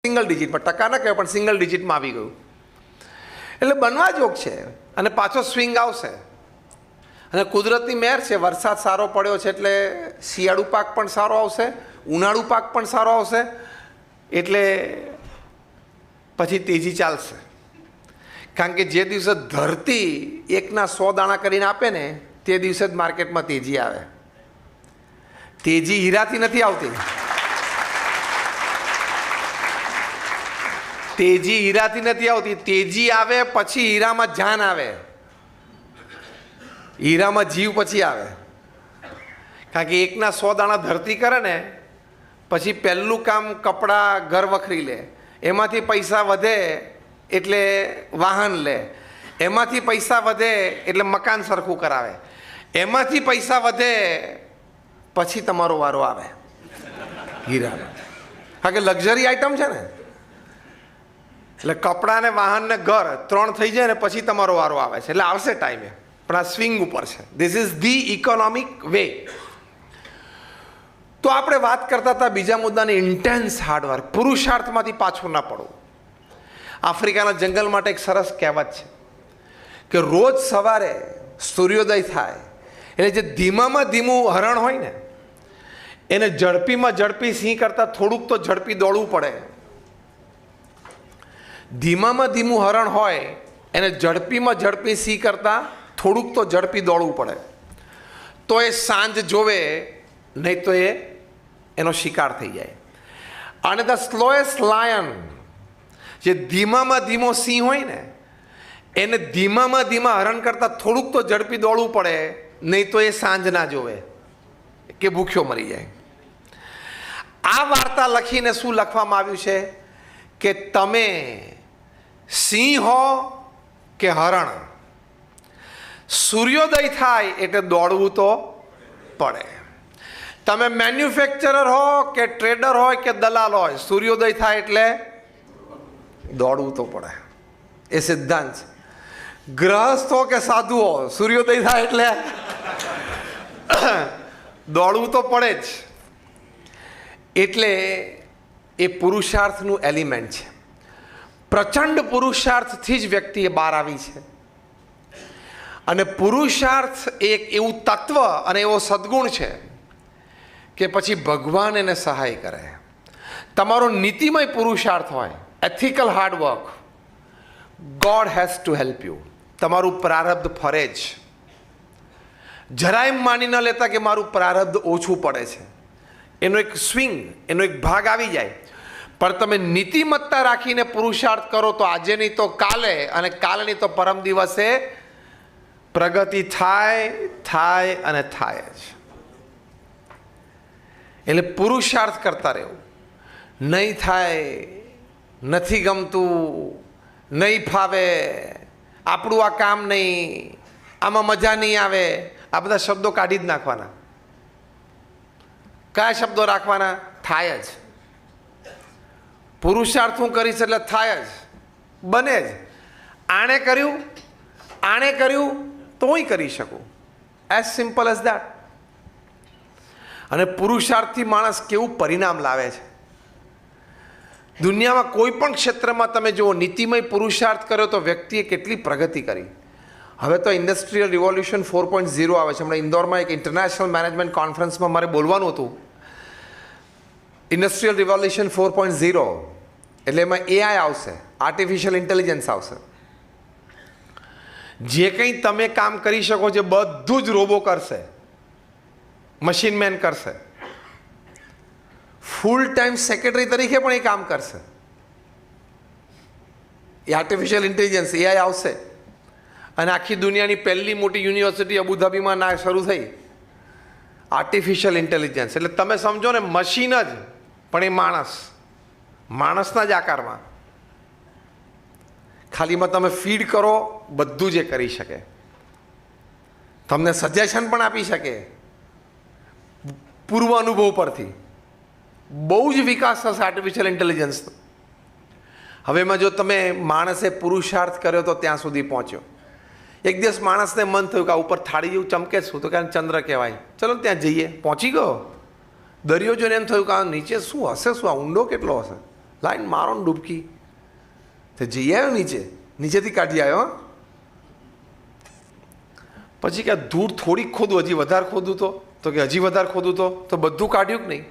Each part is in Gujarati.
સિંગલ ડિજિટમાં, ટકા ન કહેવાય પણ સિંગલ ડિજિટમાં આવી ગયું. એટલે બનવા જોગ છે અને પાછો સ્વિંગ આવશે. અને કુદરતની મહેર છે, વરસાદ સારો પડ્યો છે એટલે શિયાળુ પાક પણ સારો આવશે, ઉનાળુ પાક પણ સારો આવશે, એટલે પછી તેજી ચાલશે. કારણ કે જે દિવસે ધરતી 1/100 દાણા કરીને આપે ને તે દિવસે જ માર્કેટમાં તેજી આવે. તેજી હીરાથી નથી આવતી, તેજી હીરાથી નથી આવતી. તેજી આવે પછી હીરામાં જાન આવે, હીરામાં જીવ પછી આવે. કારણ કે 1/100 દાણા ધરતી કરે ને પછી પહેલું કામ કપડાં ઘર વખરી લે, એમાંથી પૈસા વધે એટલે વાહન લે, એમાંથી પૈસા વધે એટલે મકાન સરખું કરાવે, એમાંથી પૈસા વધે પછી તમારો વારો આવે હીરાનો. કારણ કે લક્ઝરી આઈટમ છે ને, એટલે કપડાં ને વાહન ને ઘર 3 થઈ જાય ને પછી તમારો વારો આવે છે. એટલે આવશે ટાઈમે, પણ આ સ્વિંગ ઉપર છે. This is the economic way. તો આપણે વાત કરતા હતા બીજા મુદ્દાની, ઇન્ટેન્સ હાર્ડવર્ક, પુરુષાર્થમાંથી પાછું ના પડવું. આફ્રિકાના જંગલ માટે એક સરસ કહેવત છે કે રોજ સવારે સૂર્યોદય થાય એટલે જે ધીમામાં ધીમું હરણ હોય ને એને ઝડપીમાં ઝડપી સિંહ કરતાં થોડુંક તો ઝડપી દોડવું પડે. ધીમામાં ધીમું હરણ હોય એને ઝડપીમાં ઝડપી સિંહ કરતાં થોડુંક તો ઝડપી દોડવું પડે, તો એ સાંજ જોવે, નહીં તો એનો શિકાર થઈ જાય. અને ધ સ્લોએસ્ટ લાયન, જે ધીમામાં ધીમો સિંહ હોય ને એને ધીમામાં ધીમા હરણ કરતાં થોડુંક તો ઝડપી દોડવું પડે, નહીં તો એ સાંજ ના જોવે કે ભૂખ્યો મરી જાય. આ વાર્તા લખીને શું લખવામાં આવ્યું છે કે તમે સિંહ હો કે હરણ, સૂર્યોદય થાય એટલે દોડવું તો પડે. તમે મેન્યુફેક્ચરર હો કે ટ્રેડર હોય કે દલાલ હોય, સૂર્યોદય થાય એટલે દોડવું તો પડે. એ સિદ્ધાંત છે. ગૃહસ્થ હો કે સાધુ હો, સૂર્યોદય થાય એટલે દોડવું તો પડે જ. એટલે એ પુરુષાર્થનું એલિમેન્ટ છે. પ્રચંડ પુરુષાર્થથી જ વ્યક્તિ એ બહાર આવી છે. અને પુરુષાર્થ એક એવું તત્વ અને એવો સદગુણ છે કે પછી ભગવાન એને સહાય કરે. તમારો નીતિમય પુરુષાર્થ હોય, ethical hard work, God has to help you. તમારું પ્રારબ્ધ ફરે જ. જરાય માની ન લેતા કે મારું પ્રારબ્ધ ઓછું પડે છે, એનો એક સ્વિંગ, એનો એક ભાગ આવી જાય. પણ તમે નીતિમત્તા રાખીને પુરુષાર્થ કરો તો આજે નહીં તો કાલે, અને કાલે નહીં તો પરમ દિવસે પ્રગતિ થાય અને થાય જ. એટલે પુરુષાર્થ કરતા રહેવું. નહીં થાય, નથી ગમતું, નહીં ફાવે, આપણું આ કામ નહીં, આમાં મજા નહીં આવે, આ બધા શબ્દો કાઢી જ નાખવાના. કયા શબ્દો રાખવાના? થાય જ. પુરુષાર્થ હું કરીશ એટલે થાય જ, બને જ. આણે કર્યું તો હું કરી શકું. As simple as that. અને પુરુષાર્થથી માણસ કેવું પરિણામ લાવે છે. દુનિયામાં કોઈ પણ ક્ષેત્રમાં તમે જુઓ, નીતિમય પુરુષાર્થ કર્યો તો વ્યક્તિએ કેટલી પ્રગતિ કરી. હવે તો ઇન્ડસ્ટ્રીયલ રિવોલ્યુશન 4.0 આવે છે. હમણાં ઇન્દોરમાં એક ઇન્ટરનેશનલ મેનેજમેન્ટ કોન્ફરન્સમાં મારે બોલવાનું હતું. ઇન્ડસ્ટ્રીયલ રિવોલ્યુશન 4.0 એટલે એમાં એઆઈ આવશે, આર્ટિફિશિયલ ઇન્ટેલિજન્સ આવશે. જે કંઈ તમે કામ કરી શકો છો બધું જ રોબો કરશે, મશીન મેન કરશે. ફૂલ ટાઈમ સેક્રેટરી તરીકે પણ એ કામ કરશે. એ આર્ટિફિશિયલ ઇન્ટેલિજન્સ એઆઈ આવશે. અને આખી દુનિયાની પહેલી મોટી યુનિવર્સિટી અબુધાબીમાં ના શરૂ થઈ આર્ટિફિશિયલ ઇન્ટેલિજન્સ. એટલે તમે સમજો ને, મશીન જ પણ એ માણસના જ આકારમાં. ખાલીમાં તમે ફીડ કરો, બધું જ એ કરી શકે. તમને સજેશન પણ આપી શકે પૂર્વ અનુભવ પરથી. બહુ જ વિકાસ થશે આર્ટિફિશિયલ ઇન્ટેલિજન્સનો. હવે એમાં જો તમે માણસે પુરુષાર્થ કર્યો તો ત્યાં સુધી પહોંચ્યો. એક દિવસ માણસને મન થયું કે આ ઉપર થાળી જેવું ચમકે શું, તો કે ચંદ્ર કહેવાય, ચલો ત્યાં જઈએ. પહોંચી ગયો. દરિયો જોઈને એમ થયું કે આ નીચે શું હશે, શું આ ઊંડો કેટલો હશે. લાઈન મારો ને ડૂબકી. તો જઈ આવ્યો નીચેથી કાઢી આવ્યો. પછી કે ધૂળ થોડીક ખોદું, હજી વધારે ખોદું તો કે હજી વધારે ખોદું તો બધું કાઢ્યું કે નહીં?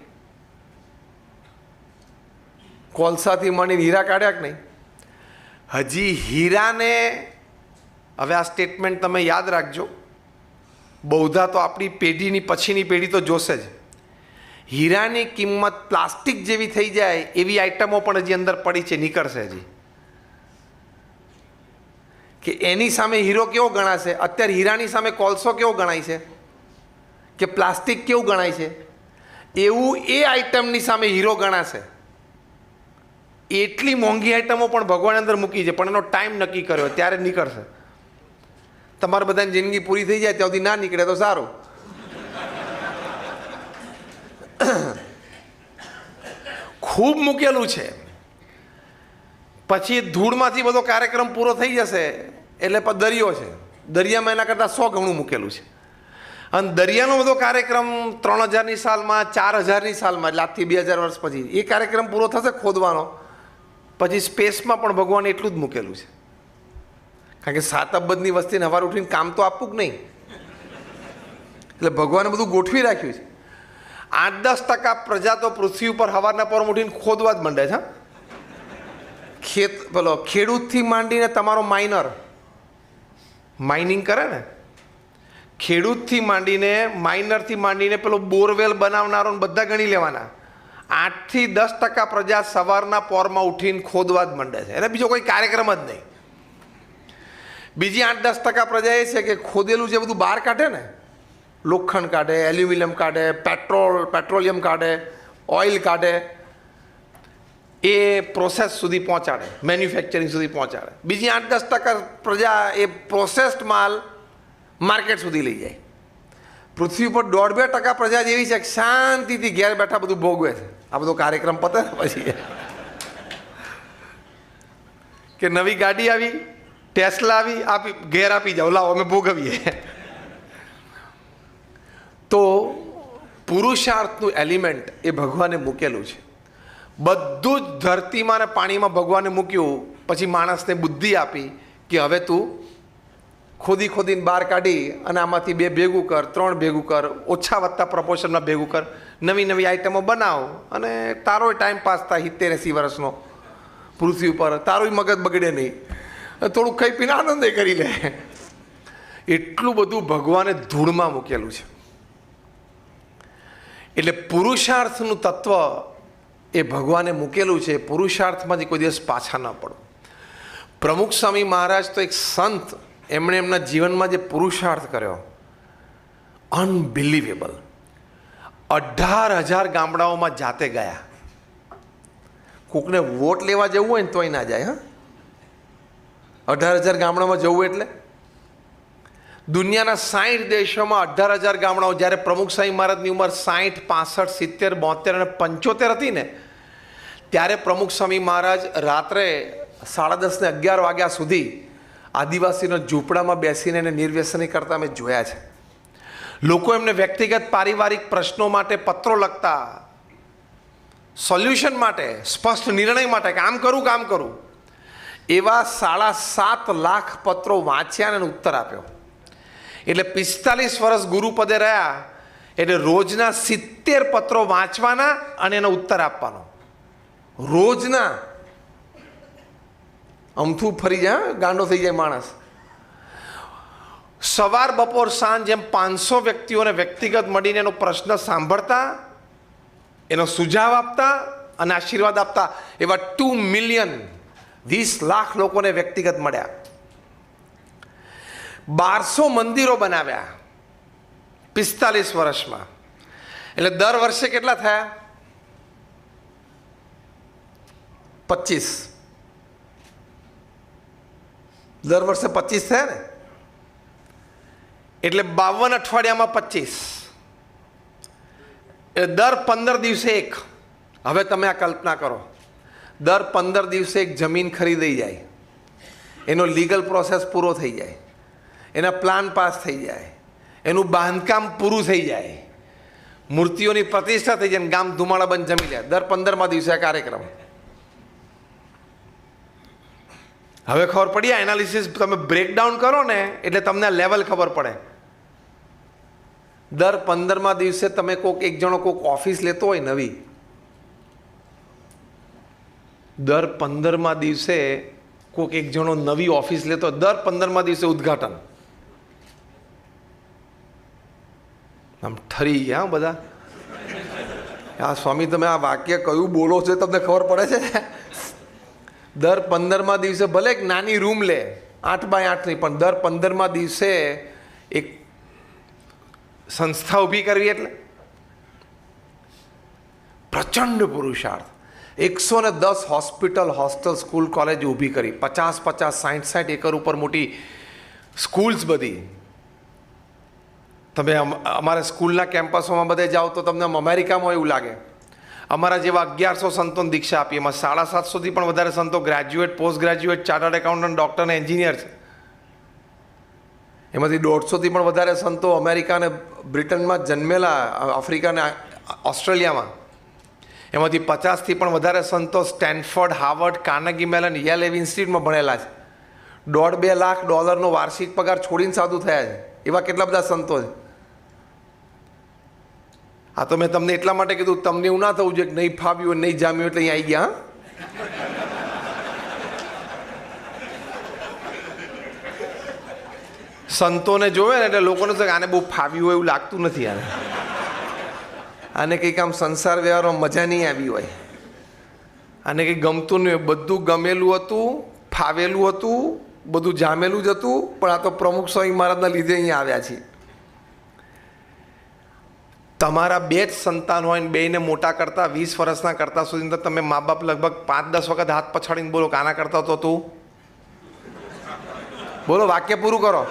કોલસાથી માંડીને હીરા કાઢ્યા કે નહીં? હજી હીરાને, હવે આ સ્ટેટમેન્ટ તમે યાદ રાખજો, બહુધા તો આપણી પેઢીની પછીની પેઢી તો જોશે જ. હીરાની કિંમત પ્લાસ્ટિક જેવી થઈ જાય એવી આઈટમો પણ હજી અંદર પડી છે, નીકળશે હજી. કે એની સામે હીરો કેવો ગણાશે? અત્યારે હીરાની સામે કોલસો કેવો ગણાય છે, કે પ્લાસ્ટિક કેવું ગણાય છે, એવું એ આઈટમની સામે હીરો ગણાશે. એટલી મોંઘી આઈટમો પણ ભગવાન અંદર મૂકી છે, પણ એનો ટાઈમ નક્કી કર્યો ત્યારે નીકળશે. તમારે બધાની જિંદગી પૂરી થઈ જાય ત્યાં સુધી ના નીકળે તો સારું. ખૂબ મૂકેલું છે. પછી ધૂળમાંથી બધો કાર્યક્રમ પૂરો થઈ જશે એટલે દરિયો છે, દરિયામાં એના કરતાં 100 ગણું મૂકેલું છે. અને દરિયાનો બધો કાર્યક્રમ 3000ની સાલમાં, 4000ની સાલમાં, એટલે આજથી 2000 વર્ષ પછી એ કાર્યક્રમ પૂરો થશે ખોદવાનો. પછી સ્પેસમાં પણ ભગવાને એટલું જ મૂકેલું છે. કારણ કે 7 અબજની વસ્તીને સવારે ઉઠીને કામ તો આપવું જ નહીં, એટલે ભગવાને બધું ગોઠવી રાખ્યું છે. 8-10% પ્રજા તો પૃથ્વી ઉપર સવારના પર ઉઠીને ખોદવા જ માંડે છે. ખેડૂતથી માંડીને તમારો માઇનિંગ કરે ને, ખેડૂતથી માંડીને માઇનરથી માંડીને પેલો બોરવેલ બનાવનારો બધા ગણી લેવાના. 8-10% પ્રજા સવારના પોરમાં ઉઠીને ખોદવા જ માંડે છે, એટલે બીજો કોઈ કાર્યક્રમ જ નહીં. બીજી 8-10% પ્રજા એ છે કે ખોદેલું જે બધું બહાર કાઢે ને, લોખંડ કાઢે, એલ્યુમિનિયમ કાઢે, પેટ્રોલિયમ કાઢે, ઓઇલ કાઢે, એ પ્રોસેસ સુધી પહોંચાડે, મેન્યુફેક્ચરિંગ સુધી પહોંચાડે. બીજી 8-10% પ્રજા એ પ્રોસેસ્ડ માલ માર્કેટ સુધી લઈ જાય. પૃથ્વી પર 1.5-2% પ્રજા જેવી છે કે શાંતિથી ઘેર બેઠા બધું ભોગવે છે. આ બધો કાર્યક્રમ પતે પછી કે નવી ગાડી આવી, ટેસ્લા આવી, ઘેર આપી જાઓ, લાવો અમે ભોગવીએ. તો પુરુષાર્થનું એલિમેન્ટ એ ભગવાને મૂકેલું છે. બધું જ ધરતીમાં અને પાણીમાં ભગવાને મૂક્યું. પછી માણસને બુદ્ધિ આપી કે હવે તું ખોદીને બહાર કાઢી અને આમાંથી 2 ભેગું કર, 3 ભેગું કર, ઓછા વત્તા પ્રપોર્શનમાં ભેગું કર, નવી આઈટમો બનાવ અને તારોય ટાઈમ પાસ થાય 70-80 વર્ષનો પૃથ્વી ઉપર, તારોય મગજ બગડે નહીં, થોડુંક ખાઈ પીને આનંદ કરી લે. એટલું બધું ભગવાને ધૂળમાં મૂકેલું છે. એટલે પુરુષાર્થનું તત્વ એ ભગવાને મૂકેલું છે. પુરુષાર્થમાંથી કોઈ દિવસ પાછા ન પડો. પ્રમુખ સ્વામી મહારાજ તો એક સંત, એમણે એમના જીવનમાં જે પુરુષાર્થ કર્યો, અનબિલિવેબલ. 18,000 ગામડાઓમાં જાતે ગયા. કોકને વોટ લેવા જવું હોય ને તોય ના જાય. 18,000 ગામડામાં જવું એટલે દુનિયાના 60 દેશોમાં 18,000 ગામડાઓ. જ્યારે પ્રમુખ સ્વામી મહારાજની ઉંમર 60, 65, 70, 72 અને 75 હતી ને, ત્યારે પ્રમુખ સ્વામી મહારાજ રાત્રે 10:30 ને 11 વાગ્યા સુધી આદિવાસીના ઝૂંપડામાં બેસીને એને નિર્વ્યસની કરતા મેં જોયા છે. લોકો એમને વ્યક્તિગત પારિવારિક પ્રશ્નો માટે પત્રો લખતા, સોલ્યુશન માટે, સ્પષ્ટ નિર્ણય માટે કામ કરું. એવા 7.5 લાખ પત્રો વાંચ્યા અને ઉત્તર આપ્યો. એટલે 45 વર્ષ ગુરુપદે રહ્યા એટલે રોજના 70 પત્રો વાંચવાના અને એનો ઉત્તર આપવાનો. રોજના. અમથું ફરી જાય, ગાંડો થઈ જાય માણસ. સવાર બપોર સાંજ એમ 500 વ્યક્તિઓને વ્યક્તિગત મળીને એનો પ્રશ્ન સાંભળતા, એનો સુઝાવ આપતા અને આશીર્વાદ આપતા. એવા 2 મિલિયન 20 લાખ લોકોને વ્યક્તિગત મળ્યા. 1200 મંદિરો બનાવ્યા 45 વર્ષમાં. એટલે દર વર્ષે કેટલા થયા? 25. દર વર્ષે 25 થયા ને, એટલે 52 અઠવાડિયામાં 25. એટલે દર 15 દિવસે એક. હવે તમે આ કલ્પના કરો, દર 15 દિવસે એક જમીન ખરીદાઈ જાય, એનો લીગલ પ્રોસેસ પૂરો થઈ જાય, એના પ્લાન પાસ થઈ જાય, એનું બાંધકામ પૂરું થઈ જાય, મૂર્તિઓની પ્રતિષ્ઠા થઈ જાય, ગામ ધુમાડા બંધ જમી જાય. દર 15મા દિવસે આ કાર્યક્રમ. હવે ખબર પડી, આ એનાલિસિસ તમે બ્રેકડાઉન કરો ને એટલે તમને લેવલ ખબર પડે. દર 15મા દિવસે તમે એક જણો ઓફિસ લેતો હોય નવી, દર 15મા દિવસે એક જણો નવી ઓફિસ લેતો, દર 15મા દિવસે ઉદ્ઘાટન. આમ ઠરી ગયા બધા. આ સ્વામી તમે આ વાક્ય કયું બોલો છો તમને ખબર પડે છે? દર 15મા દિવસે ભલે એક નાની રૂમ લે, 8x8 નહીં, પણ દર 15મા દિવસે એક સંસ્થા ઊભી કરવી એટલે પ્રચંડ પુરુષાર્થ. 110 હોસ્પિટલ, હોસ્ટેલ, સ્કૂલ, કોલેજ ઊભી કરી, 50-50, 60-60 એકર ઉપર મોટી સ્કૂલ્સ બધી. તમે અમારા સ્કૂલના કેમ્પસોમાં બધે જાઓ તો તમને અમેરિકામાં એવું લાગે. અમારા જેવા 1100 સંતોને દીક્ષા આપી, એમાં 750થી પણ વધારે સંતો graduate, post graduate, chartered accountant, doctor અને એન્જિનિયર છે. એમાંથી 150થી પણ વધારે સંતો અમેરિકા અને બ્રિટનમાં જન્મેલા, આફ્રિકા અને ઓસ્ટ્રેલિયામાં. એમાંથી 50થી પણ વધારે સંતો Stanford, Harvard, Carnegie melon, Yale એવી ઇન્સ્ટિટ્યૂટમાં ભણેલા છે. $1.5 લાખ વાર્ષિક પગાર છોડીને સાધુ થયા છે. એવા કેટલા બધા સંતો છે. આ તો મેં તમને એટલા માટે કીધું, તમને એવું ના થવું જોઈએ કે નહીં ફાવ્યું, નહીં જામ્યું એટલે અહીંયા આવી ગયા. સંતોને જોવે ને એટલે લોકોને તો આને બહુ ફાવ્યું હોય એવું લાગતું નથી. આને કંઈક આમ સંસાર વ્યવહારમાં મજા નહીં આવી હોય, આને કંઈક ગમતું નહીં હોય. બધું ગમેલું હતું, ફાવેલું હતું, બધું જામેલું જ હતું, પણ આ તો પ્રમુખ સ્વામી મહારાજના લીધે અહીંયા આવ્યા છીએ. તમારા 2 જ સંતાન હોય ને બેયને મોટા કરતા 20 વર્ષના કરતા સુધી તો તમે મા બાપ લગભગ 5-10 વખત હાથ પછાડીને બોલો કે આના કરતા તો તું બોલો, વાક્ય પૂરું કરો,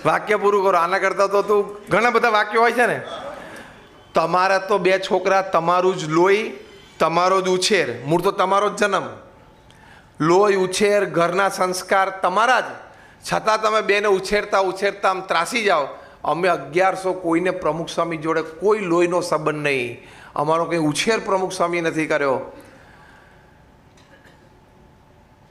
વાક્ય પૂરું કરો. આના કરતા તો તું, ઘણા બધા વાક્યો હોય છે ને. તમારા તો 2 છોકરા, તમારું જ લોહી, તમારો જ ઉછેર, મૂળ તો તમારો જ જન્મ, લોહી, ઉછેર, ઘરના સંસ્કાર તમારા જ, છતાં તમે બેને ઉછેરતા આમ ત્રાસી જાઓ. અમે 1100 કોઈને પ્રમુખ સ્વામી જોડે કોઈ લોહીનો સંબંધ નહીં, અમારો કંઈ ઉછેર પ્રમુખ સ્વામી નથી કર્યો,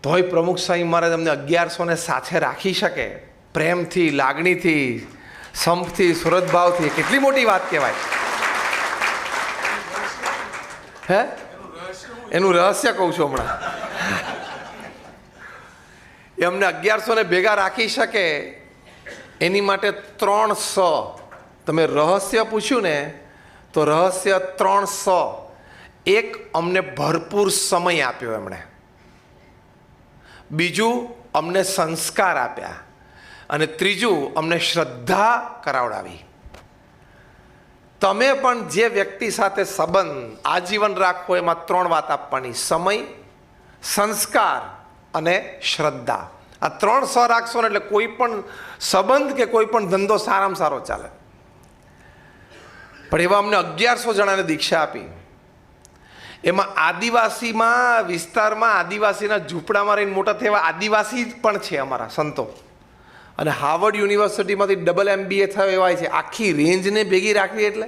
તોય પ્રમુખ સ્વામી મહારાજ અમને 1100ને સાથે રાખી શકે, પ્રેમથી, લાગણીથી, સંપથી, સુરતભાવથી. કેટલી મોટી વાત કહેવાય. હે, એનું રહસ્ય કહું છું હમણાં. એ અમને 1100ને ભેગા રાખી શકે એની માટે 3 સ. તમે રહસ્ય પૂછ્યું ને તો રહસ્ય 3 સ. એક, અમને ભરપૂર સમય આપ્યો એમણે. બીજું, અમને સંસ્કાર આપ્યા. અને ત્રીજું, અમને શ્રદ્ધા કરાવડાવી. તમે પણ જે વ્યક્તિ સાથે સંબંધ આજીવન રાખવો એમાં 3 વાત આપવાની: સમય, સંસ્કાર અને શ્રદ્ધા. આ 3 સ રાખશો ને એટલે કોઈ પણ સંબંધ કે કોઈ પણ ધંધો સારામાં સારો ચાલે. પણ એવા અમને 1100 જણાને દીક્ષા આપી. એમાં આદિવાસીમાં વિસ્તારમાં, આદિવાસીના ઝૂંપડામાં રહીને મોટા થયા આદિવાસી પણ છે અમારા સંતો. અને હાર્વર્ડ યુનિવર્સિટીમાંથી ડબલ MBA થયો એવા છે. આખી રેન્જને ભેગી રાખવી એટલે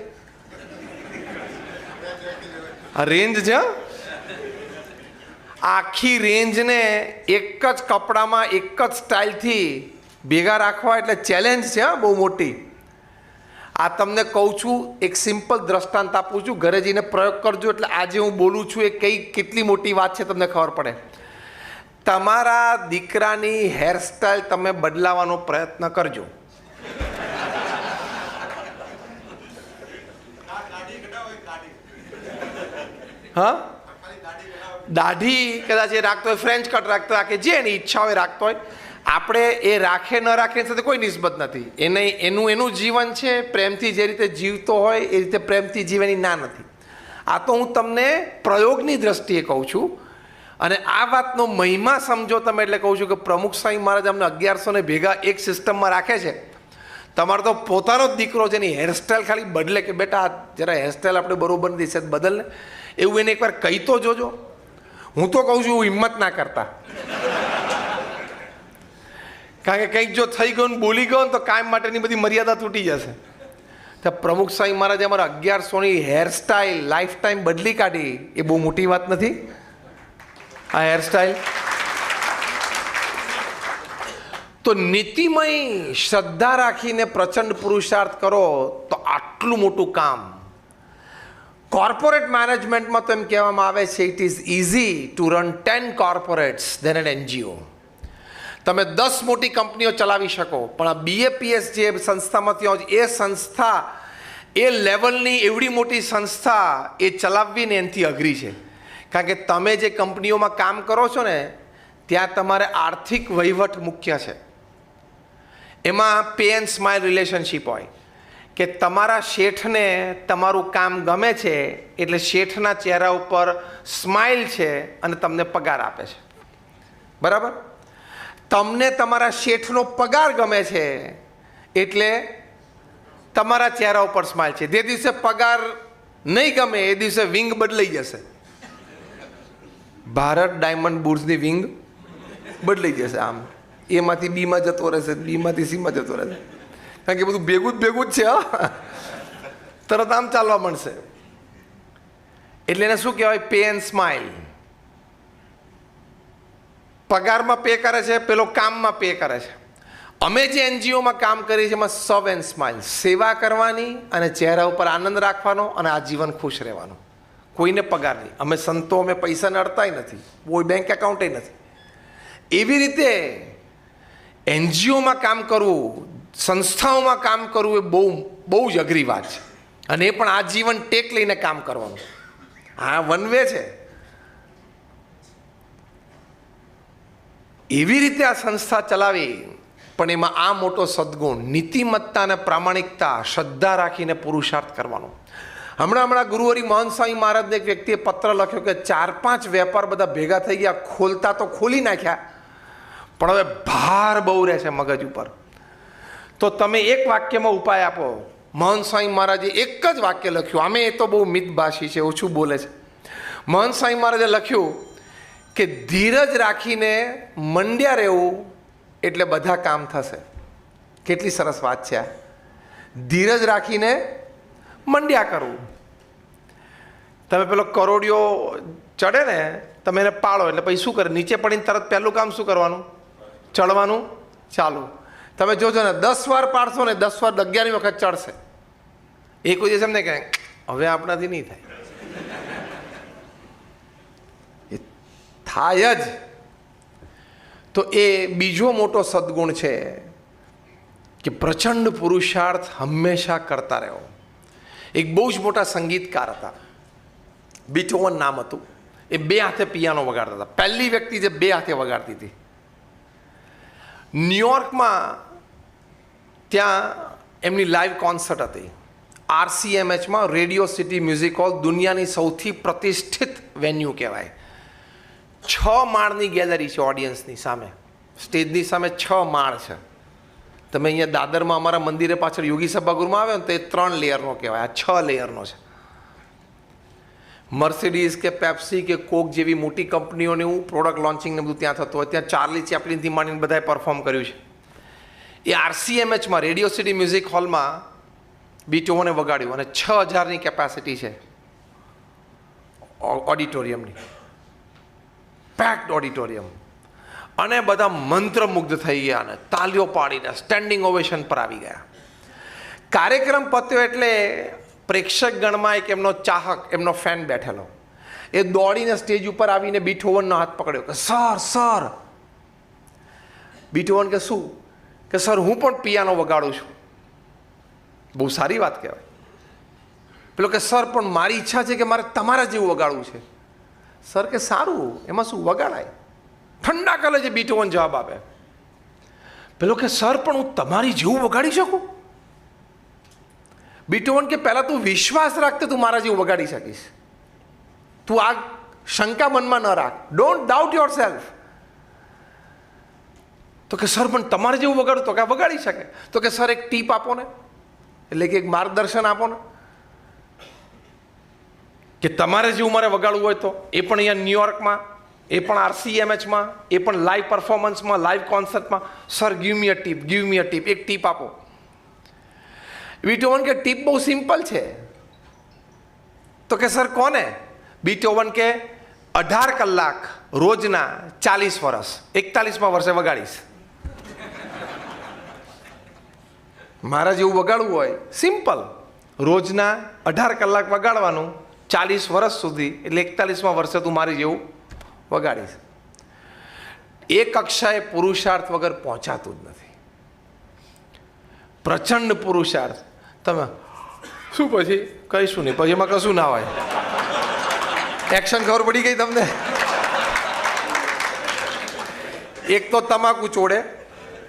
આ રેન્જ છે. આખી રેન્જને એક જ કપડામાં, એક જ સ્ટાઇલથી ભેગા રાખવા એટલે ચેલેન્જ છે બહુ મોટી. આ તમને કહું છું, એક સિમ્પલ દ્રષ્ટાંત આપું છું, ઘરે જઈને પ્રયોગ કરજો એટલે આજે હું બોલું છું એ કેટલી મોટી વાત છે તમને ખબર પડે. તમારા દીકરાની હેરસ્ટાઈલ તમે બદલાવાનો પ્રયત્ન કરજો. હા, દાઢી કદાચ એ રાખતો હોય, ફ્રેન્ચ કટ રાખતો હોય, કે જે એની ઈચ્છા હોય રાખતો હોય. આપણે એ રાખે ન રાખે સાથે કોઈ નિસ્બત નથી. એનું જીવન છે, પ્રેમથી જે રીતે જીવતો હોય એ રીતે પ્રેમથી જીવવાની ના નથી. આ તો હું તમને પ્રયોગની દ્રષ્ટિએ કહું છું. અને આ વાતનો મહિમા સમજો તમે એટલે કહું છું કે પ્રમુખ સ્વામી મહારાજ અમને 1100ને ભેગા એક સિસ્ટમમાં રાખે છે. તમારો તો પોતાનો જ દીકરો છે, એની હેરસ્ટાઈલ ખાલી બદલે કે બેટા જરા હેરસ્ટાઈલ આપણે બરોબર નથી, છે બદલને, એવું એને એકવાર કહી તો જોજો. હું તો કહું છું હિંમત ના કરતા, કારણ કે કંઈક જો થઈ ગયું ને બોલી ગયો ને તો કાયમ માટેની બધી મર્યાદા તૂટી જશે. તો પ્રમુખ સ્વામી મહારાજે અમારા 1100ની હેરસ્ટાઈલ લાઈફ ટાઈમ બદલી કાઢી. એ બહુ મોટી વાત નથી. આ હેરસ્ટાઈલ તો નીતિમય શ્રદ્ધા રાખીને પ્રચંડ પુરુષાર્થ કરો તો આટલું મોટું કામ. કોર્પોરેટ મેનેજમેન્ટમાં તો એમ કહેવામાં આવે છે it is easy to run 10 corporates than an NGO. તમે 10 મોટી કંપનીઓ ચલાવી શકો, પણ આ BAPS જે સંસ્થામાંથી આવે એ સંસ્થા, એ લેવલની એવડી મોટી સંસ્થા એ ચલાવવીને એનાથી અઘરી છે. કારણ કે તમે જે કંપનીઓમાં કામ કરો છો ને ત્યાં તમારે આર્થિક વહીવટ મુખ્ય છે. એમાં પે એન્ડ સ્માઇલ રિલેશનશીપ હોય કે તમારા શેઠને તમારું કામ ગમે છે એટલે શેઠના ચહેરા ઉપર સ્માઇલ છે અને તમને પગાર આપે છે. બરાબર? તમને તમારા શેઠનો પગાર ગમે છે એટલે તમારા ચહેરા ઉપર સ્માઇલ છે. જે દિવસે પગાર નહીં ગમે એ દિવસે વિંગ બદલાઈ જશે. ભારત ડાયમંડ બુર્સની વિંગ બદલાઈ જશે. આમ એમાંથી બીમાં જતો રહેશે, બીમાંથી સીમાં જતો રહેશે. કારણ કે બધું ભેગું જ છે. હા, તરત આમ ચાલવા મળશે. એટલે એને શું કહેવાય? Pay and smile. પગારમાં પે કરે છે, પેલો કામમાં પે કરે છે. અમે જે NGOમાં કામ કરીએ છીએ એમાં સર્વ એન્ડ સ્માઇલ, સેવા કરવાની અને ચહેરા ઉપર આનંદ રાખવાનો અને આજીવન ખુશ રહેવાનું. કોઈને પગાર નહીં. અમે સંતો, અમે પૈસા નડતાય નથી, કોઈ બેંક એકાઉન્ટે નથી. એવી રીતે NGOમાં કામ કરવું, સંસ્થાઓમાં કામ કરવું એ બહુ જ અઘરી વાત છે. અને એ પણ આજીવન ટેક લઈને કામ કરવાનું. હા, વન વે છે. એવી રીતે આ સંસ્થા ચલાવી, પણ એમાં આ મોટો સદ્ગુણ નીતિમત્તા અને પ્રામાણિકતા, શ્રદ્ધા રાખીને પુરુષાર્થ કરવાનો. હમણાં ગુરુવરી મહંત સ્વામી મહારાજને એક વ્યક્તિએ પત્ર લખ્યો કે 4-5 વેપાર બધા ભેગા થઈ ગયા, ખોલતા તો ખોલી નાખ્યા, પણ હવે ભાર બહુ રહે છે મગજ ઉપર. તો તમે એક વાક્યમાં ઉપાય આપો. મહંત સ્વામી મહારાજે એક જ વાક્ય લખ્યું. આમે એ તો બહુ મિતભાષી છે, ઓછું બોલે છે. મહંત સ્વામી મહારાજે લખ્યું કે ધીરજ રાખીને મંડ્યા રહેવું એટલે બધા કામ થશે. કેટલી સરસ વાત છે આ! ધીરજ રાખીને મંડ્યા કરવું. તમે પેલો કરોડિયો ચડે ને, તમે એને પાડો એટલે પછી શું કરે? નીચે પડીને તરત પહેલું કામ શું કરવાનું? ચડવાનું ચાલુ. તમે જોજો ને 10 વાર પાડશો ને 10 વાર 11મી વખત ચડશે. એ કોઈ દિવસ એમને કહે હવે આપણાથી નહીં થાય. એ થાય જ. તો એ બીજો મોટો સદ્ગુણ છે કે પ્રચંડ પુરુષાર્થ હંમેશા કરતા રહો. એક બહુ જ મોટા સંગીતકાર હતા, બીથોવન નામ હતું. એ 2 હાથે પિયાનો વગાડતા હતા. પહેલી વ્યક્તિ જે 2 હાથે વગાડતી હતી. ન્યુયોર્કમાં ત્યાં એમની લાઈવ કોન્સર્ટ હતી. RCMHમાં, રેડિયો સિટી મ્યુઝિક હોલ, દુનિયાની સૌથી પ્રતિષ્ઠિત વેન્યુ કહેવાય. 6 માળની ગેલેરી છે. ઓડિયન્સની સામે, સ્ટેજની સામે 6 માળ છે. તમે અહીંયા દાદરમાં અમારા મંદિરે પાછળ યોગી સભાગૃહમાં આવ્યો ને તો એ 3 લેયરનો કહેવાય. આ 6 લેયરનો છે. મર્સિડીઝ કે પેપ્સી કે કોક જેવી મોટી કંપનીઓને હું પ્રોડક્ટ લોન્ચિંગ ને બધું ત્યાં થતું હોય. ત્યાં ચાર્લી ચેપ્લિનથી માંડીને બધાએ પરફોર્મ કર્યું છે. એ RCMHમાં, રેડિયો સિટી મ્યુઝિક હોલમાં બીટોવને વગાડ્યું અને 6000ની કેપેસિટી છે ઓડિટોરિયમની. Packed auditorium. અને બધા મંત્રમુગ્ધ થઈ ગયા અને તાલીઓ પાડીને સ્ટેન્ડિંગ ઓવેશન પર આવી ગયા. કાર્યક્રમ પત્યો એટલે પ્રેક્ષક ગણમાં એક એમનો ચાહક, એમનો ફેન બેઠેલો. એ દોડીને સ્ટેજ ઉપર આવીને બીટોવનનો હાથ પકડ્યો કે સર. બીટોવન કે શું? કે સર હું પણ પિયાનો વગાડું છું. બહુ સારી વાત કહેવાય. પેલો કે સર પણ મારી ઈચ્છા છે કે મારે તમારા જેવું વગાડવું છે. સર કે સારું, એમાં શું, વગાડાય. ઠંડા કલે જે બીટોવન જવાબ આપે. પેલો કે સર પણ હું તમારી જેવું વગાડી શકું? બીટોવન કે પહેલાં તું વિશ્વાસ રાખ કે તું મારા જેવું વગાડી શકીશ. તું આ શંકા મનમાં ન રાખ. Don't doubt your self. તો કે સર પણ તમારે જેવું વગાડું? તો કે વગાડી શકે. તો કે સર એક ટીપ આપો ને, એટલે કે એક માર્ગદર્શન આપો ને કે તમારે જેવું મારે વગાડવું હોય તો. એ પણ અહીંયા ન્યુયોર્કમાં, એ પણ RCMHમાં, એ પણ લાઈવ પરફોર્મન્સમાં, લાઈવ કોન્સર્ટમાં. Sir give me a tip, એક ટીપ આપો. બીટોવન કે ટીપ બહુ સિમ્પલ છે. તો કે સર કોને? બીટોવન કે 18 કલાક રોજના 40 વર્ષ, 41મા વર્ષે વગાડીશ. મારા જેવું વગાડવું હોય સિમ્પલ, રોજના 18 કલાક વગાડવાનું 40 વર્ષ સુધી, એટલે 41મા વર્ષે તું મારી જેવું વગાડીશ. એ કક્ષાએ પુરુષાર્થ વગર પહોંચાતું જ નથી. પ્રચંડ પુરુષાર્થ. તમે શું પછી કહીશું નહીં, પછી એમાં કશું ના હોય. એક્શન ખબર પડી ગઈ તમને? એક તો તમાકુ ચોડે,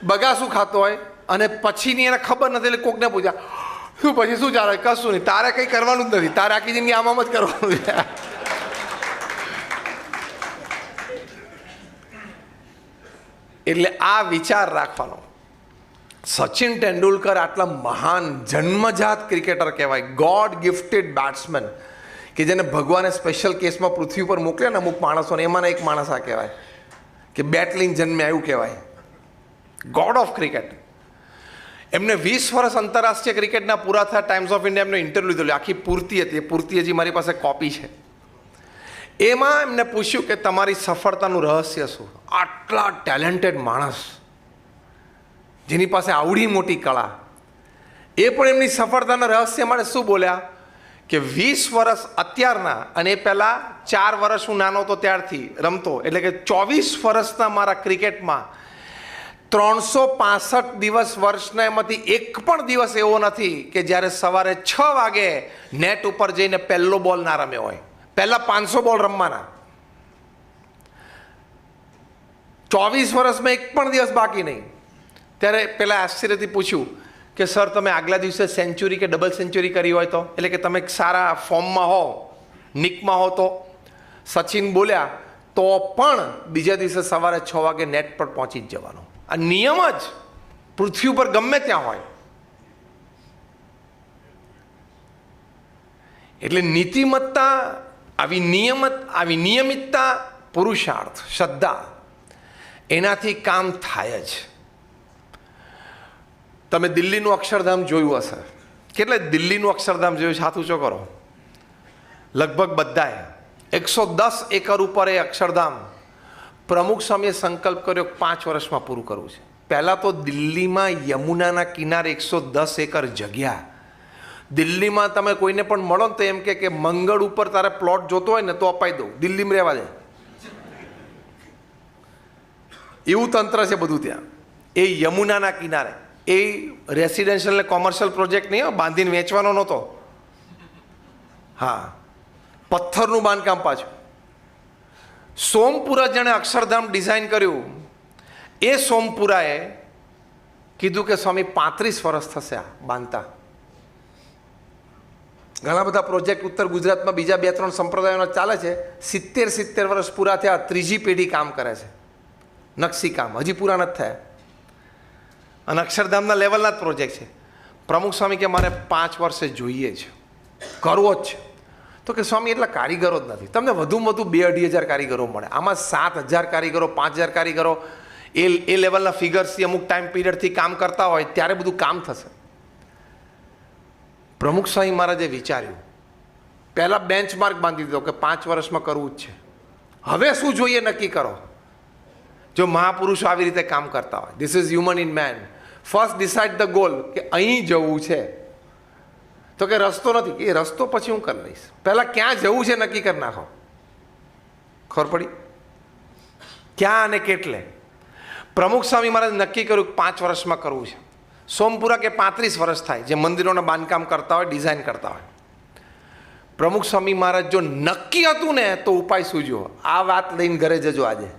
બગાસું ખાતો હોય, અને પછીની એને ખબર નથી એટલે કોકને પૂછ્યા શું પછી શું ચાલે? કશું નહીં, તારે કંઈ કરવાનું જ નથી, તારે આખી જિંદગી આમાં જ કરવાનું છે. એટલે આ વિચાર રાખવાનો. સચિન તેંડુલકર આટલા મહાન જન્મજાત ક્રિકેટર કહેવાય, ગોડ ગિફ્ટેડ બેટ્સમેન, કે જેને ભગવાને સ્પેશિયલ કેસમાં પૃથ્વી પર મોકલે ને અમુક માણસોને, એમાંના એક માણસ આ કહેવાય કે બેટ લઈને જન્મે, એવું કહેવાય. God of cricket. એમને 20 વર્ષ આંતરરાષ્ટ્રીય ક્રિકેટના પૂરા થયા, ટાઈમ્સ ઓફ ઇન્ડિયા એમનો ઇન્ટરવ્યૂ લીધેલો, આખી પૂર્તિ હતી. એ પૂર્તિ હજી મારી પાસે કોપી છે. એમાં એમને પૂછ્યું કે તમારી સફળતાનું રહસ્ય શું? આટલા ટેલેન્ટેડ માણસ જેની પાસે આવડી મોટી કળા, એ પણ એમની સફળતાના રહસ્ય માટે શું બોલ્યા કે 20 વર્ષ અત્યારના, અને એ પહેલાં 4 વર્ષ હું નાનો હતો ત્યારથી રમતો, એટલે કે 24 વર્ષના મારા ક્રિકેટમાં 365 દિવસ વર્ષના એમાંથી એક પણ દિવસ એવો નથી કે જ્યારે સવારે 6 વાગે નેટ ઉપર જઈને પહેલો બોલ ના રમ્યો હોય. પહેલાં 500 બોલ રમવાના. 24 વર્ષમાં એક પણ દિવસ બાકી નહીં. ત્યારે પેલા આશ્ચર્યથી પૂછ્યું કે સર તમે આગલા દિવસે સેન્ચુરી કે ડબલ સેન્ચુરી કરી હોય તો, એટલે કે તમે સારા ફોર્મમાં હો, નિકમાં હો તો? સચિન બોલ્યા તો પણ બીજા દિવસે સવારે 6 વાગે નેટ પર પહોંચી જ જવાનું. આ નિયમ જ પૃથ્વી ઉપર ગમે ત્યાં હોય. એટલે નીતિમત્તા, આવી નિયમિતતા, પુરુષાર્થ, શ્રદ્ધા, એનાથી કામ થાય જ. તમે દિલ્હીનું અક્ષરધામ જોયું હશે. કેટલે દિલ્હીનું અક્ષરધામ જોયું છે? હાથ ઊંચો કરો. લગભગ બધાએ. 110 એકર ઉપર એ અક્ષરધામ પ્રમુખ સ્વામીએ સંકલ્પ કર્યો 5 વર્ષમાં પૂરું કરવું છે. પહેલાં તો દિલ્હીમાં યમુનાના કિનારે 110 એકર જગ્યા. દિલ્હીમાં તમે કોઈને પણ મળો ને તો એમ કે મંગળ ઉપર તારે પ્લોટ જોતો હોય ને તો અપાઈ દઉં, દિલ્હીમાં રહેવા દે, એવું તંત્ર છે બધું ત્યાં. એ યમુનાના કિનારે. એ રેસિડેન્શિયલ ને કોમર્શિયલ પ્રોજેક્ટ નહીં, બાંધીને વેચવાનો નહોતો. હા, પથ્થરનું બાંધકામ પાછું. સોમપુરા જેણે અક્ષરધામ ડિઝાઇન કર્યું, એ સોમપુરાએ કીધું કે સ્વામી 35 વર્ષ થશે આ બાંધતા. ઘણા બધા પ્રોજેક્ટ ઉત્તર ગુજરાતમાં બીજા 2-3 સંપ્રદાયોના ચાલે છે. 70 વર્ષ પૂરા થયા, 3જી પેઢી કામ કરે છે. નકશી કામ હજી પૂરા નથી થયા, અને અક્ષરધામના લેવલના જ પ્રોજેક્ટ છે. પ્રમુખ સ્વામી કે મારે 5 વર્ષે જોઈએ છે, કરવો જ છે. તો કે સ્વામી એટલા કારીગરો જ નથી, તમને વધુમાં વધુ 2-2,500 કારીગરો મળે. આમાં 7,000 કારીગરો, 5,000 કારીગરો, એ લેવલના ફિગર્સથી અમુક ટાઈમ પીરિયડથી કામ કરતા હોય ત્યારે બધું કામ થશે. પ્રમુખ સ્વામી મહારાજે વિચાર્યું, પહેલાં બેન્ચમાર્ક બાંધી દીધો કે 5 વર્ષમાં કરવું જ છે. હવે શું જોઈએ નક્કી કરો. જો મહાપુરુષો આવી રીતે કામ કરતા હોય, this is human in man. First decide the goal, કે અહીં જવું છે. તો કે રસ્તો નથી, એ રસ્તો પછી હું કરી લઈશ, પહેલાં ક્યાં જવું છે નક્કી કરી નાખો. ખબર પડી? ક્યાં અને કેટલે. પ્રમુખ સ્વામી મહારાજ નક્કી કર્યું કે 5 વર્ષમાં કરવું છે. સોમપુરા કે 35 વર્ષ થાય, જે મંદિરોના બાંધકામ કરતા હોય, ડિઝાઇન કરતા હોય. પ્રમુખ સ્વામી મહારાજ જો નક્કી હતું ને તો ઉપાય સૂજ્યો. આ વાત લઈને ઘરે જજો આજે.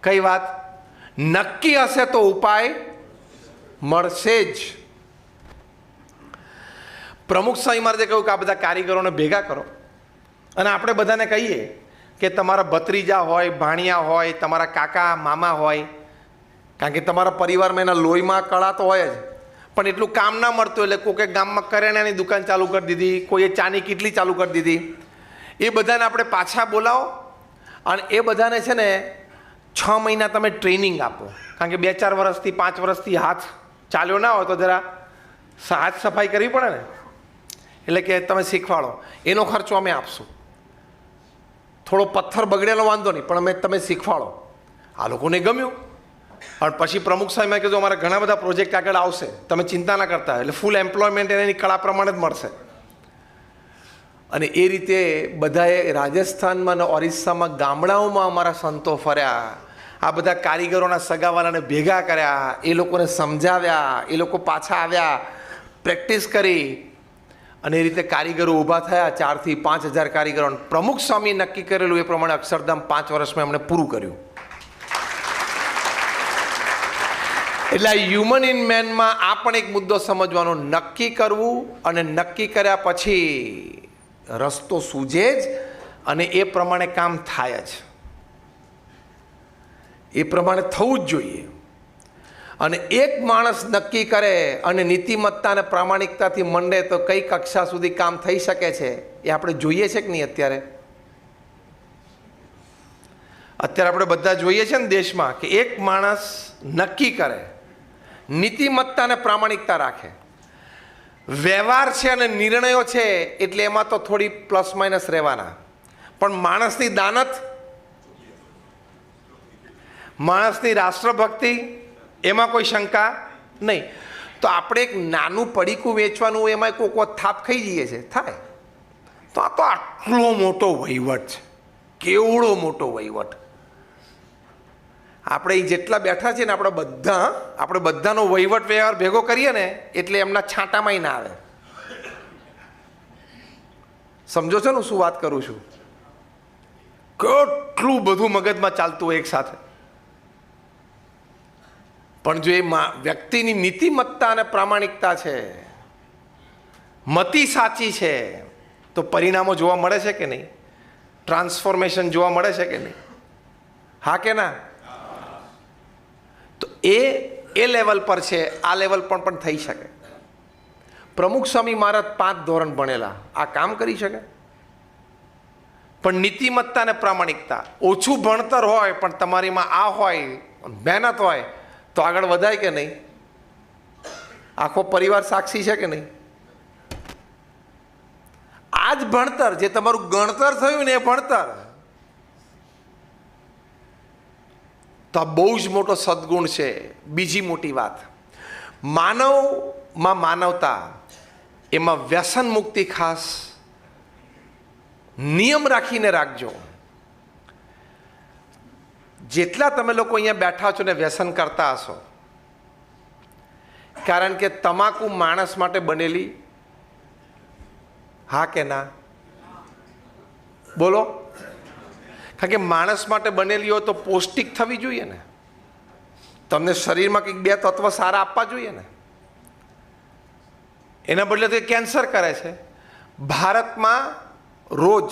કઈ વાત? નક્કી હશે તો ઉપાય મળશે જ. પ્રમુખ સ્વામી મહારાજે કહ્યું કે આ બધા કારીગરોને ભેગા કરો, અને આપણે બધાને કહીએ કે તમારા ભત્રીજા હોય, ભાણિયા હોય, તમારા કાકા મામા હોય, કારણ કે તમારા પરિવારમાં એના લોહીમાં કળા તો હોય જ, પણ એટલું કામ ના મળતું એટલે કોઈકે ગામમાં કરિયાણાની દુકાન ચાલુ કરી દીધી, કોઈએ ચાની કીટલી ચાલુ કરી દીધી. એ બધાને આપણે પાછા બોલાવો, અને એ બધાને છે ને 6 મહિના તમે ટ્રેનિંગ આપો. કારણ કે 2-4 વર્ષથી 5 વર્ષથી હાથ ચાલ્યો ના હોય તો જરા હાથ સફાઈ કરવી પડે ને, એટલે કે તમે શીખવાડો. એનો ખર્ચો અમે આપશું. થોડો પથ્થર બગડેલો વાંધો નહીં, પણ તમે શીખવાડો. આ લોકોને ગમ્યું. અને પછી પ્રમુખ સાહેબે કીધું અમારા ઘણા બધા પ્રોજેક્ટ આગળ આવશે, તમે ચિંતા ના કરતા. એટલે ફૂલ એમ્પ્લોયમેન્ટ એની કળા પ્રમાણે જ મળશે. અને એ રીતે બધાએ રાજસ્થાનમાં અને ઓરિસ્સામાં ગામડાઓમાં અમારા સંતો ફર્યા, આ બધા કારીગરોના સગાવાલાને ભેગા કર્યા, એ લોકોને સમજાવ્યા, એ લોકો પાછા આવ્યા, પ્રેક્ટિસ કરી, અને એ રીતે કારીગરો ઊભા થયા. 4,000 થી 5,000 કારીગરો. પ્રમુખ સ્વામીએ નક્કી કરેલું એ પ્રમાણે અક્ષરધામ 5 વર્ષમાં એમણે પૂરું કર્યું. એટલે હ્યુમન ઇન મેનમાં આ પણ એક મુદ્દો સમજવાનો, નક્કી કરવું, અને નક્કી કર્યા પછી રસ્તો સૂજે જ, અને એ પ્રમાણે કામ થાય જ. એ પ્રમાણે થવું જ જોઈએ. અને એક માણસ નક્કી કરે અને નીતિમત્તા અને પ્રામાણિકતાથી મંડે તો કઈ કક્ષા સુધી કામ થઈ શકે છે એ આપણે જોઈએ છે કે નહીં? અત્યારે આપણે બધા જોઈએ છે ને દેશમાં, કે એક માણસ નક્કી કરે, નીતિમત્તા અને પ્રામાણિકતા રાખે, વ્યવહાર છે અને નિર્ણયો છે એટલે એમાં તો થોડી પ્લસ માઇનસ રહેવાના, પણ માણસની દાનત, માણસની રાષ્ટ્રભક્તિ, એમાં કોઈ શંકા નહીં. તો આપણે એક નાનું પડીકું વેચવાનું હોય, એમાં કોઈક વખત થાપ ખાઈ જઈએ છે, થાય. તો આ તો આટલો મોટો વહીવટ છે, કેવડો મોટો વહીવટ. આપણે જેટલા બેઠા છીએ ને, આપણે બધાનો વહીવટ વ્યવહાર ભેગો કરીએ ને એટલે એમના છાંટામાંય ના આવે. સમજો છો ને શું વાત કરું છું? કેટલું બધું મગજમાં ચાલતું હોય એક સાથે. પણ જો એ વ્યક્તિની નીતિમત્તા અને પ્રામાણિકતા છે, મતિ સાચી છે, તો પરિણામો જોવા મળે છે કે નહીં? ટ્રાન્સફોર્મેશન જોવા મળે છે કે નહીં? હા કે ના? તો એ લેવલ પર છે, આ લેવલ પર પણ થઈ શકે. પ્રમુખ સ્વામી મહારાજ 5 ધોરણ ભણેલા, આ કામ કરી શકે? પણ નીતિમત્તા અને પ્રામાણિકતા, ઓછું ભણતર હોય પણ તમારીમાં આ હોય, મહેનત હોય, તો આગળ વધાય કે નહીં? આખો પરિવાર સાક્ષી છે કે નહીં? આ જ ભણતર, જે તમારું ગણતર થયું ને, એ ભણતર તો આ બહુ જ મોટો સદગુણ છે. બીજી મોટી વાત, માનવમાં માનવતા, એમાં વ્યસન મુક્તિ ખાસ નિયમ રાખીને રાખજો. જેટલા તમે લોકો અહીંયા બેઠા છો ને વ્યસન કરતા હશો, કારણ કે તમાકુ માણસ માટે બનેલી, હા કે ના? બોલો. કારણ કે માણસ માટે બનેલી હોય તો પૌષ્ટિક થવી જોઈએ ને, તમને શરીરમાં કંઈક 2 તત્વ સારા આપવા જોઈએ ને. એના બદલે તો કેન્સર કરે છે. ભારતમાં રોજ,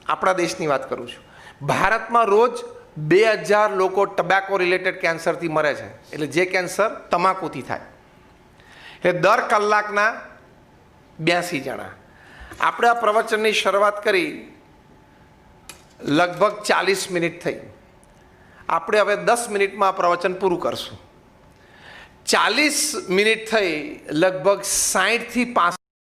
આપણા દેશની વાત કરું છું, ભારતમાં રોજ 2,000 લોકો ટબેકો રિલેટેડ કેન્સરથી મરે છે. એટલે જે કેન્સર તમાકુથી થાય, એટલે દર કલાકના 82 જણા. આપણે આ પ્રવચનની શરૂઆત કરી લગભગ 40 મિનિટ થઈ. આપણે હવે 10 મિનિટમાં આ પ્રવચન પૂરું કરશું. 40 મિનિટ થઈ, લગભગ 60 થી 65